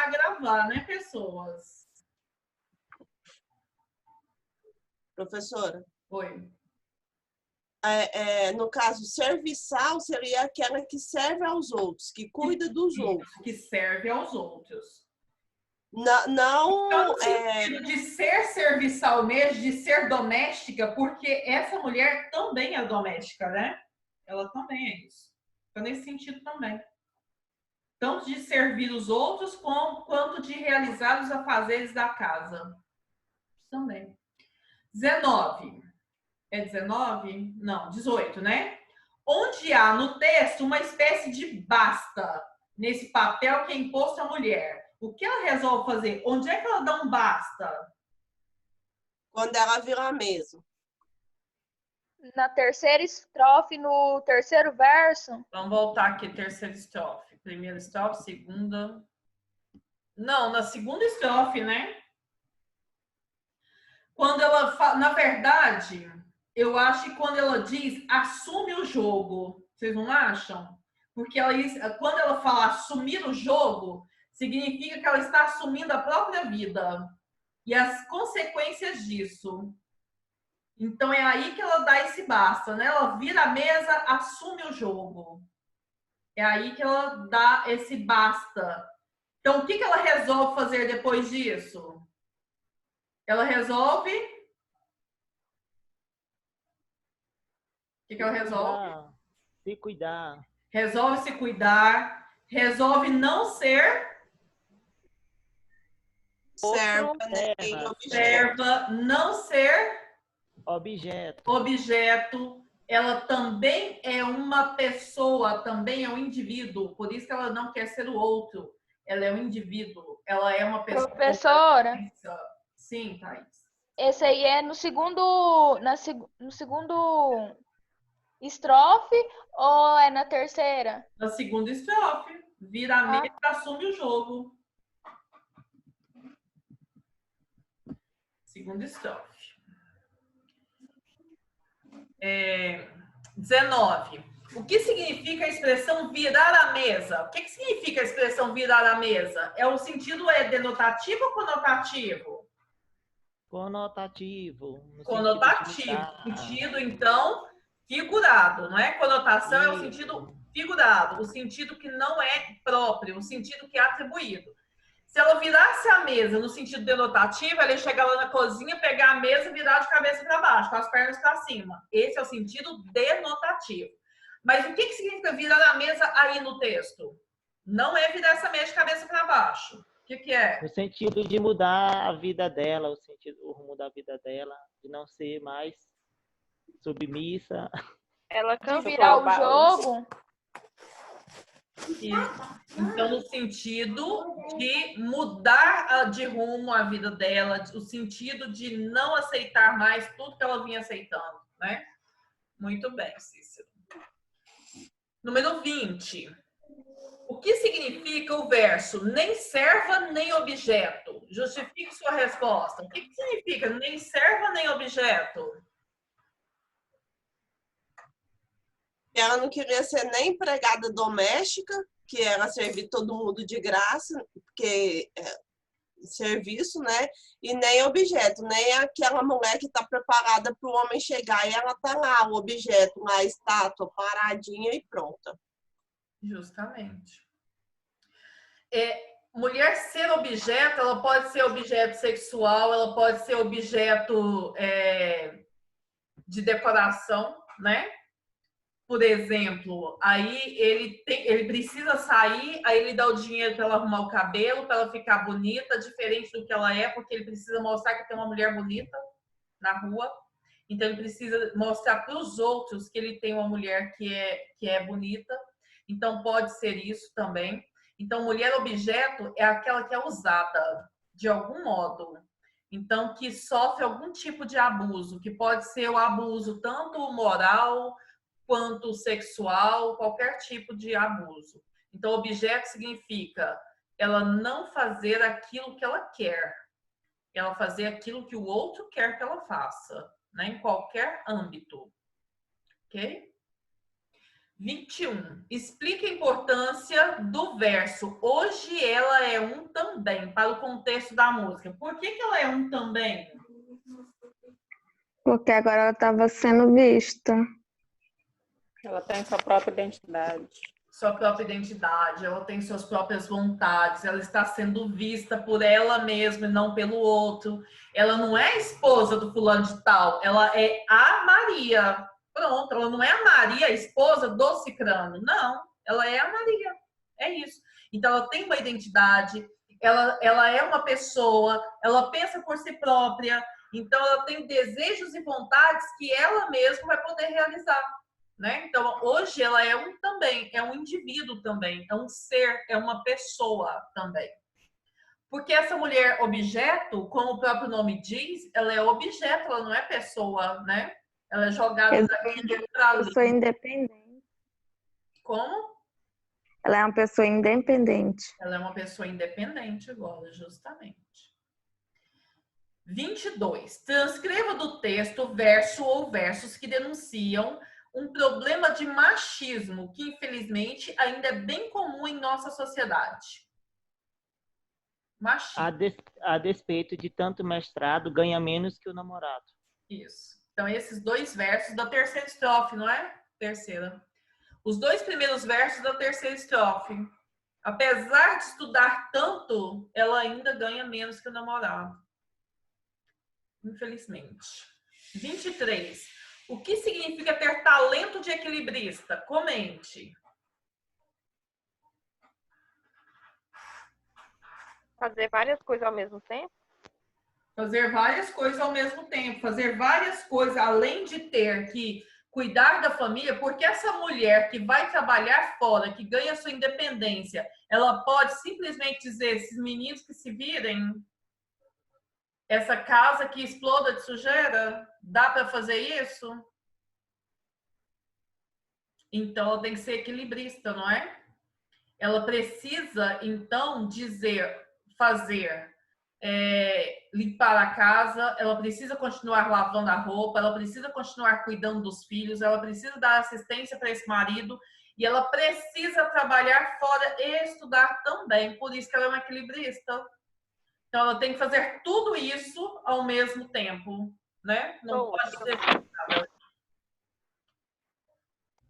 a gravar, né, pessoas? Professora? Oi. No caso, serviçal seria aquela que serve aos outros, que cuida dos outros. Que serve aos outros. Não, Então, no sentido de ser serviçal mesmo, de ser doméstica, porque essa mulher também é doméstica, né? Ela também é isso. Então, nesse sentido também. Tanto de servir os outros, quanto de realizar os afazeres da casa. Também. 19. É 19? Não, 18, né? Onde há no texto uma espécie de basta nesse papel que é imposto à mulher. O que ela resolve fazer? Onde é que ela dá um basta? quando ela vira a mesa. Na terceira estrofe, no terceiro verso. Vamos voltar aqui, terceira estrofe. Primeira estrofe, segunda. Não, na segunda estrofe, né? Quando ela fala, na verdade, eu acho que quando ela diz assume o jogo, vocês não acham? Porque quando ela fala assumir o jogo, significa que ela está assumindo a própria vida e as consequências disso. Então é aí que ela dá esse basta, né? Ela vira a mesa, assume o jogo. É aí que ela dá esse basta. Então o que ela resolve fazer depois disso? Ela resolve. O que ela resolve? Se cuidar. Resolve se cuidar, resolve não ser serva, não ser objeto. Ela também é uma pessoa, também é um indivíduo, por isso que ela não quer ser o outro. Ela é um indivíduo, ela é uma pessoa. Professora? Sim, Thaís. Esse aí é no segundo estrofe ou é na terceira? Na segunda estrofe, vira a mesa, assume o jogo. Segunda estrofe. 19. O que significa a expressão virar a mesa? O que significa a expressão virar a mesa? O sentido denotativo ou conotativo? Conotativo. Conotativo. Sentido, então, figurado, não é? Conotação é o sentido figurado, o sentido que não é próprio, o sentido que é atribuído. Se ela virasse a mesa no sentido denotativo, ela ia chegar lá na cozinha, pegar a mesa e virar de cabeça para baixo, com as pernas para cima. Esse é o sentido denotativo. Mas o que significa virar a mesa aí no texto? Não é virar essa mesa de cabeça para baixo. O que é? No sentido de mudar a vida dela, o rumo da vida dela, de não ser mais submissa. Ela quer virar o jogo. Então, no sentido de mudar de rumo a vida dela, o sentido de não aceitar mais tudo que ela vinha aceitando, né? Muito bem, Cícero. Número 20. O que significa o verso nem serva nem objeto? Justifique sua resposta. O que significa nem serva nem objeto? Ela não queria ser nem empregada doméstica, que era servir todo mundo de graça, porque serviço, né? E nem objeto, nem aquela mulher que está preparada para o homem chegar e ela tá lá, o objeto, a estátua paradinha e pronta. Justamente. Mulher ser objeto, ela pode ser objeto sexual, ela pode ser objeto de decoração, né? Por exemplo, aí ele precisa sair, aí ele dá o dinheiro para ela arrumar o cabelo, para ela ficar bonita, diferente do que ela é, porque ele precisa mostrar que tem uma mulher bonita na rua. Então, ele precisa mostrar para os outros que ele tem uma mulher que é bonita. Então, pode ser isso também. Então, mulher objeto é aquela que é usada de algum modo. Então, que sofre algum tipo de abuso, que pode ser o abuso tanto moral quanto sexual, qualquer tipo de abuso. Então, objeto significa ela não fazer aquilo que ela quer, ela fazer aquilo que o outro quer que ela faça, né? Em qualquer âmbito. Ok? 21. Explique a importância do verso. Hoje ela é um também. também para o contexto da música? Por que ela é um também? Porque agora ela estava sendo vista. Ela tem sua própria identidade. Sua própria identidade, ela tem suas próprias vontades, ela está sendo vista por ela mesma e não pelo outro. Ela não é a esposa do fulano de tal, ela é a Maria. Pronto, ela não é a Maria, a esposa do cicrano. Não, ela é a Maria. É isso. Então, ela tem uma identidade, ela é uma pessoa, ela pensa por si própria, então ela tem desejos e vontades que ela mesma vai poder realizar. Né? Então, hoje ela é um também, é um indivíduo também, é um ser, é uma pessoa também. Porque essa mulher objeto, como o próprio nome diz, ela é objeto, ela não é pessoa, né? Ela é jogada daqui para ali. Pessoa independente. Como? Ela é uma pessoa independente. Ela é uma pessoa independente agora, justamente. 22. Transcreva do texto verso ou versos que denunciam um problema de machismo que, infelizmente, ainda é bem comum em nossa sociedade. Machismo. A despeito de tanto mestrado, ganha menos que o namorado. Isso. Então, esses dois versos da terceira estrofe, não é? Terceira. Os dois primeiros versos da terceira estrofe. Apesar de estudar tanto, ela ainda ganha menos que o namorado. Infelizmente. 23. O que significa ter talento de equilibrista? Comente. Fazer várias coisas ao mesmo tempo? Fazer várias coisas ao mesmo tempo. Fazer várias coisas, além de ter que cuidar da família, porque essa mulher que vai trabalhar fora, que ganha sua independência, ela pode simplesmente dizer, esses meninos que se virem, essa casa que exploda de sujeira, dá para fazer isso? Então, ela tem que ser equilibrista, não é? Ela precisa, então, fazer, limpar a casa, ela precisa continuar lavando a roupa, ela precisa continuar cuidando dos filhos, ela precisa dar assistência para esse marido e ela precisa trabalhar fora e estudar também. Por isso que ela é uma equilibrista. Então, ela tem que fazer tudo isso ao mesmo tempo, né? Não pode ser nada.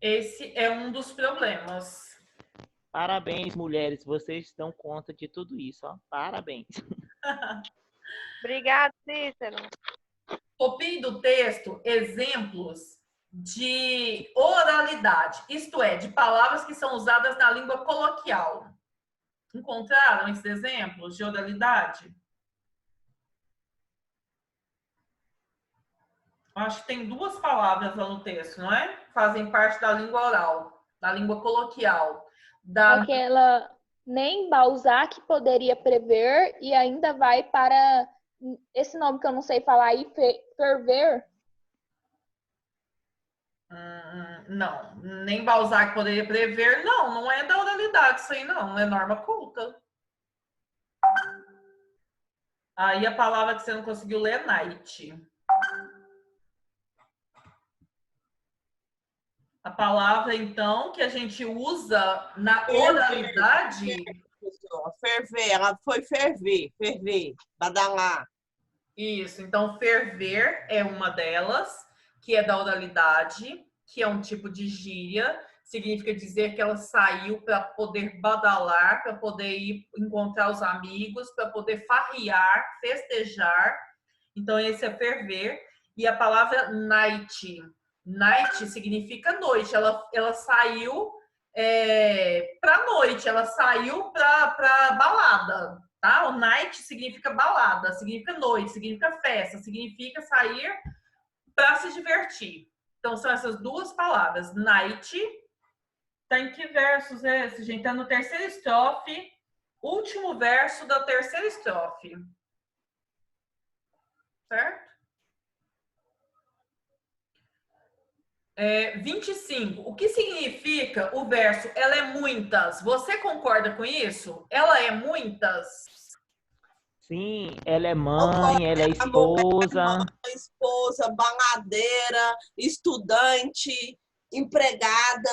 Esse é um dos problemas. Parabéns, mulheres, vocês dão conta de tudo isso, ó. Parabéns. Obrigada, Cícero. Copie do texto exemplos de oralidade, isto é, de palavras que são usadas na língua coloquial. Encontraram esses exemplos de oralidade? Acho que tem duas palavras lá no texto, não é? Fazem parte da língua oral, da língua coloquial. Aquela nem Balzac poderia prever e ainda vai para esse nome que eu não sei falar aí, ferver. Não, nem Balzac poderia prever. Não é da oralidade isso aí, não. É norma culta. Aí a palavra que você não conseguiu ler é night. A palavra, então, que a gente usa na oralidade... Ferver, ela foi ferver, badalar. Isso, então ferver é uma delas, que é da oralidade, que é um tipo de gíria, significa dizer que ela saiu para poder badalar, para poder ir encontrar os amigos, para poder farrear, festejar. Então, esse é ferver. E a palavra night. Night significa noite. Ela saiu para noite, ela saiu para balada. Tá? O night significa balada, significa noite, significa festa, significa sair para se divertir. Então, são essas duas palavras. Night. Tá em que versos é esse, gente? Tá no terceira estrofe, último verso da terceira estrofe. Certo? 25. O que significa o verso ela é muitas? Você concorda com isso? Ela é muitas? Sim, ela é mãe, ela é esposa. Esposa, baladeira, estudante, empregada.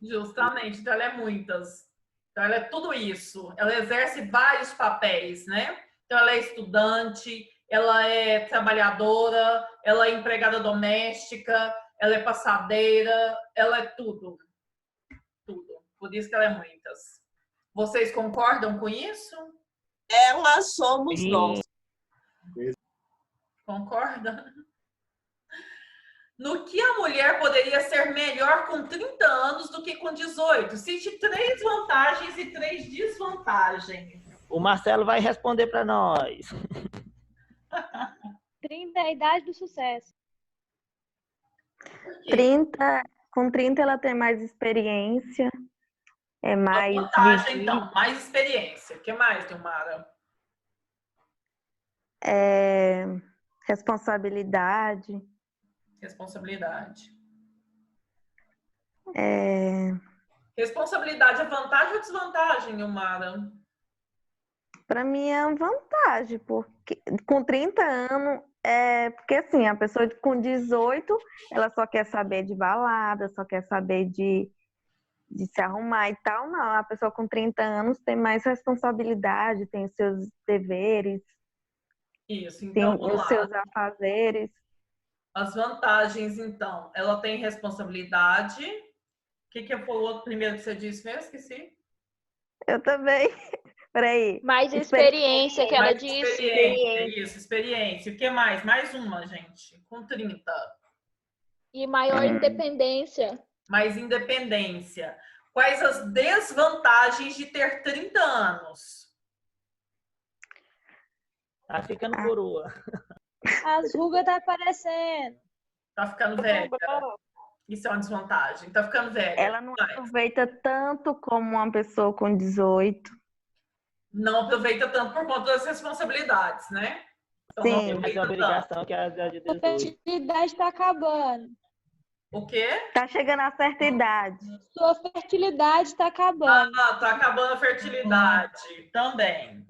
Justamente, então ela é muitas. Então, ela é tudo isso. Ela exerce vários papéis, né? Então, ela é estudante, ela é trabalhadora, ela é empregada doméstica, ela é passadeira, ela é tudo. Tudo. Por isso que ela é muitas. Vocês concordam com isso? Elas somos nós. Concordam? No que a mulher poderia ser melhor com 30 anos do que com 18? Cite 3 vantagens e 3 desvantagens. O Marcelo vai responder para nós. 30 é a idade do sucesso. Com 30 ela tem mais experiência, é mais Vantagem, vivida, então, mais experiência. O que mais, Dilmara? responsabilidade, Responsabilidade. é, Responsabilidade é vantagem ou desvantagem, Dilmara? para mim é uma vantagem, porque com 30 anos, porque assim, a pessoa com 18, ela só quer saber de balada, só quer saber de se arrumar e tal. Não, a pessoa com 30 anos tem mais responsabilidade, tem os seus deveres, Isso, tem então vamos os lá. seus afazeres. As vantagens, então. Ela tem responsabilidade. O que foi o outro primeiro que você disse mesmo? Esqueci. Eu também. Peraí. Mais experiência, que ela Mais disse. experiência. Isso, experiência. O que mais? Mais uma, gente. Com 30. E maior independência. Mais independência. Quais as desvantagens de ter 30 anos? Tá ficando coroa. As rugas tá aparecendo. Tá ficando velha. Isso é uma desvantagem. Tá ficando velha. Ela não aproveita tanto como uma pessoa com 18. Não aproveita tanto por conta das responsabilidades, né? Então, não Sim. Tem mais aproveita obrigação que a de A 18. fertilidade tá acabando. tanto. O quê? Tá chegando a certa idade. Sua fertilidade tá acabando. Ah, tá acabando a fertilidade. Também.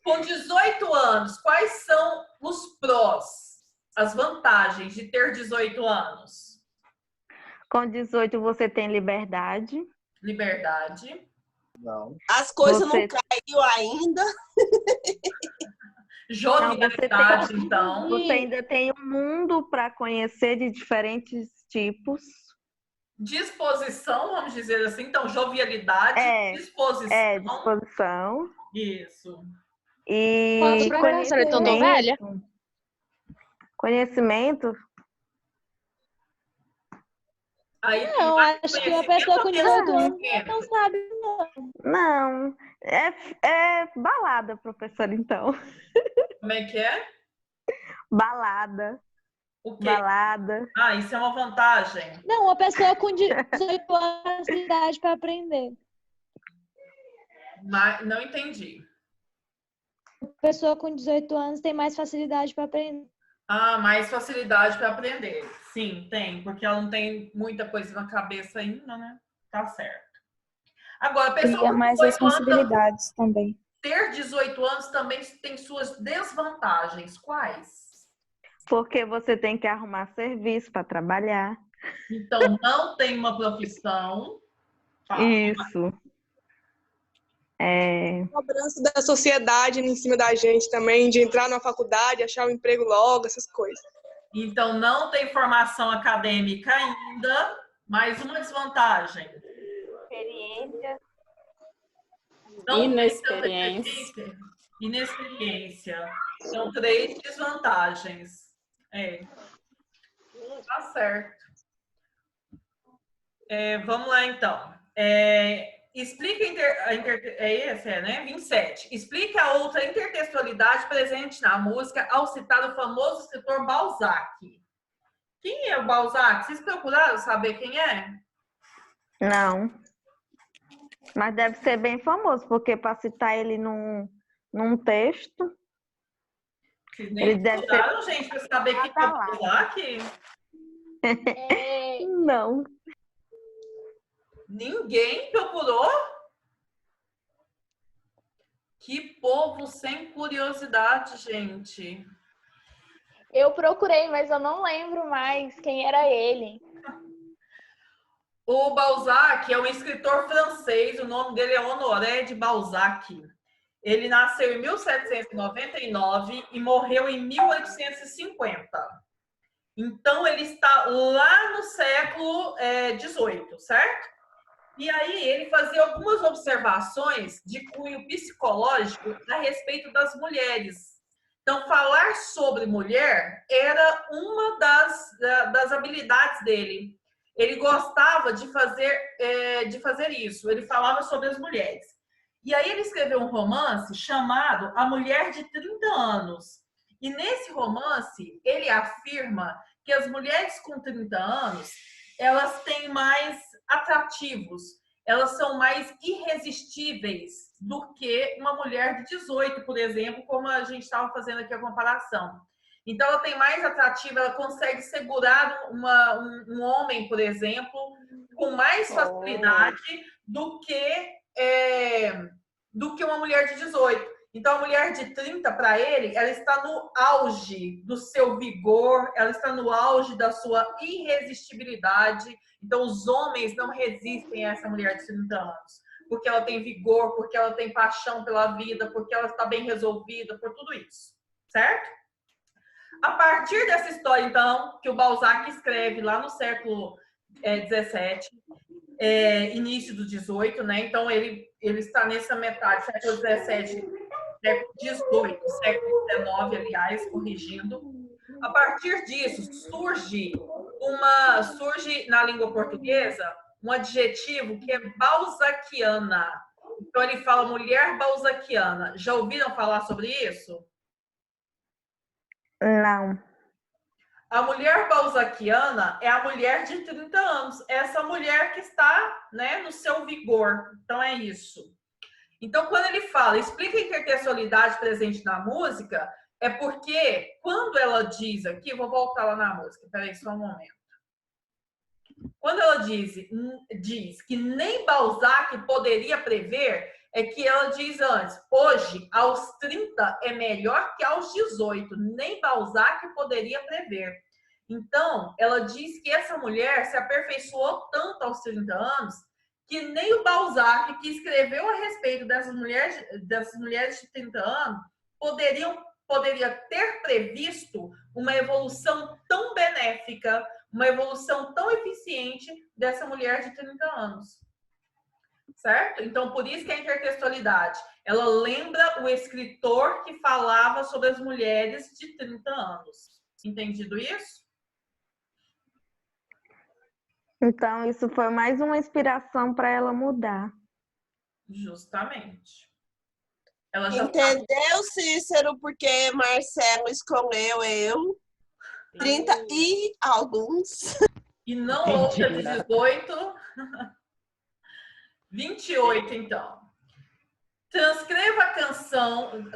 Com 18 anos, quais são os prós, as vantagens de ter 18 anos? Com 18 você tem liberdade. Liberdade. As coisas Você- não caiu ainda. Jovialidade, então. Você ainda tem um mundo para conhecer de diferentes tipos. Disposição, vamos dizer assim. Então, jovialidade, disposição. Disposição. Isso. E Quanto pra cá, senhora? Então, tô velha? Conhecimento. Aí tem Não, mais acho que a conhecimento pessoa ou com 18 anos conhecimento? não sabe, não. Não, é balada, professora, então. Como é que é? Balada, O quê? balada. Ah, isso é uma vantagem. Não, a pessoa com 18 anos tem idade para aprender. Mas não entendi. A pessoa com 18 anos tem mais facilidade para aprender. Ah, mais facilidade para aprender. Sim, tem, porque ela não tem muita coisa na cabeça ainda, né? Tá certo. Agora, a pessoa Cria com mais 18 anos, responsabilidades também. ter 18 anos também tem suas desvantagens. Quais? Porque você tem que arrumar serviço para trabalhar. Então, não tem uma profissão. Fala. Isso. Cobrança da sociedade em cima da gente também, de entrar na faculdade, achar um emprego logo, essas coisas. Então, não tem formação acadêmica ainda. Mais uma desvantagem. Experiência. Não tem tanta Inexperiência. experiência. Inexperiência. São 3 desvantagens. Tá certo. Vamos lá, então. Explica né? 27. Explica a outra intertextualidade presente na música ao citar o famoso escritor Balzac. Quem é o Balzac? Vocês procuraram saber quem é? Não. Mas deve ser bem famoso, porque para citar ele num texto, Vocês nem ele deve ser. procuraram, gente, para saber quem é o Balzac? Não. Ninguém procurou? Que povo sem curiosidade, gente. Eu, Eu procurei, mas eu não lembro mais quem era ele. O Balzac é um escritor francês, o nome dele é Honoré de Balzac. Ele nasceu em 1799 e morreu em 1850. Então, ele está lá no século XVIII, certo? E aí, ele fazia algumas observações de cunho psicológico a respeito das mulheres. Então, falar sobre mulher era uma das habilidades dele. Ele gostava de fazer isso. Ele falava sobre as mulheres. E aí ele escreveu um romance chamado A Mulher de 30 Anos. E nesse romance, ele afirma que as mulheres com 30 anos, elas têm mais atrativos, elas são mais irresistíveis do que uma mulher de 18, por exemplo, como a gente estava fazendo aqui a comparação. Então, ela tem mais atrativo, ela consegue segurar um homem, por exemplo, com mais facilidade do que uma mulher de 18. Então, a mulher de 30, para ele, ela está no auge do seu vigor, ela está no auge da sua irresistibilidade. Então, os homens não resistem a essa mulher de 30 anos, porque ela tem vigor, porque ela tem paixão pela vida, porque ela está bem resolvida, por tudo isso, certo? A partir dessa história, então, que o Balzac escreve lá no século XVII, início do XVIII, né? Então, ele está nessa metade, século XVII, século XVIII, século XIX, aliás, corrigindo. A partir disso, surge na língua portuguesa um adjetivo que é balzaquiana. Então, ele fala mulher balzaquiana. Já ouviram falar sobre isso? Não. A mulher balzaquiana é a mulher de 30 anos. Essa mulher que está, né, no seu vigor. Então, é isso. Então, quando ele fala, explica a intertextualidade presente na música, é porque quando ela diz aqui, vou voltar lá na música, peraí só um momento. Quando ela diz que nem Balzac poderia prever, é que ela diz antes, hoje, aos 30 é melhor que aos 18, nem Balzac poderia prever. Então, ela diz que essa mulher se aperfeiçoou tanto aos 30 anos, que nem o Balzac, que escreveu a respeito dessas mulheres de 30 anos, poderia ter previsto uma evolução tão benéfica, uma evolução tão eficiente dessa mulher de 30 anos. Certo? Então, por isso que a intertextualidade, ela lembra o escritor que falava sobre as mulheres de 30 anos. Entendido isso? Então, isso foi mais uma inspiração para ela mudar. Justamente. Ela já Entendeu, Cícero, porque Marcelo escolheu eu, 30 e alguns. E não outra de 18. 28, então. Transcreva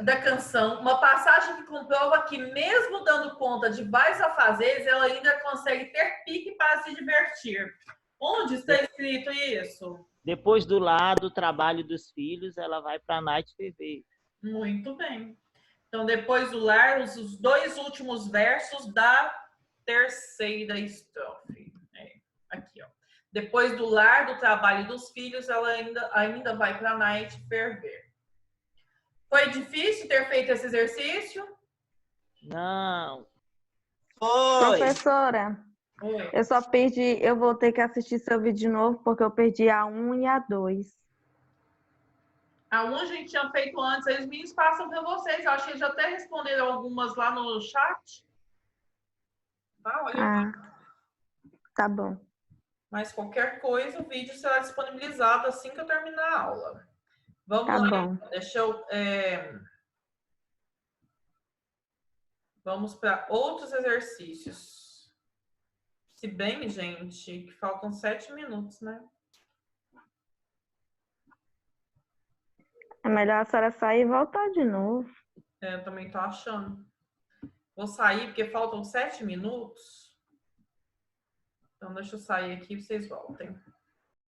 da canção uma passagem que comprova que, mesmo dando conta de vários afazeres, ela ainda consegue ter pique para se divertir. Onde está escrito isso? Depois do lar, do trabalho dos filhos, ela vai para a Night TV. Muito bem. Então, depois do lar, os dois últimos versos da terceira estrofe. Aqui, ó. Depois do lar, do trabalho dos filhos, ela ainda vai para a night ferver. Foi difícil ter feito esse exercício? Não. Foi. Professora, Oi. eu só perdi, eu vou ter que assistir seu vídeo de novo, porque eu perdi a 1 e a 2. A 1 a gente tinha feito antes, eles me passam para vocês. Eu acho que eles já até responderam algumas lá no chat. Tá, olha. Tá bom. Mas qualquer coisa, o vídeo será disponibilizado assim que eu terminar a aula. Vamos Tá lá. bom. Deixa eu... Vamos para outros exercícios. Se bem, gente, que faltam 7 minutos, né? É melhor a senhora sair e voltar de novo. Eu também tô achando. Vou sair porque faltam 7 minutos. Então, deixa eu sair aqui e vocês voltem.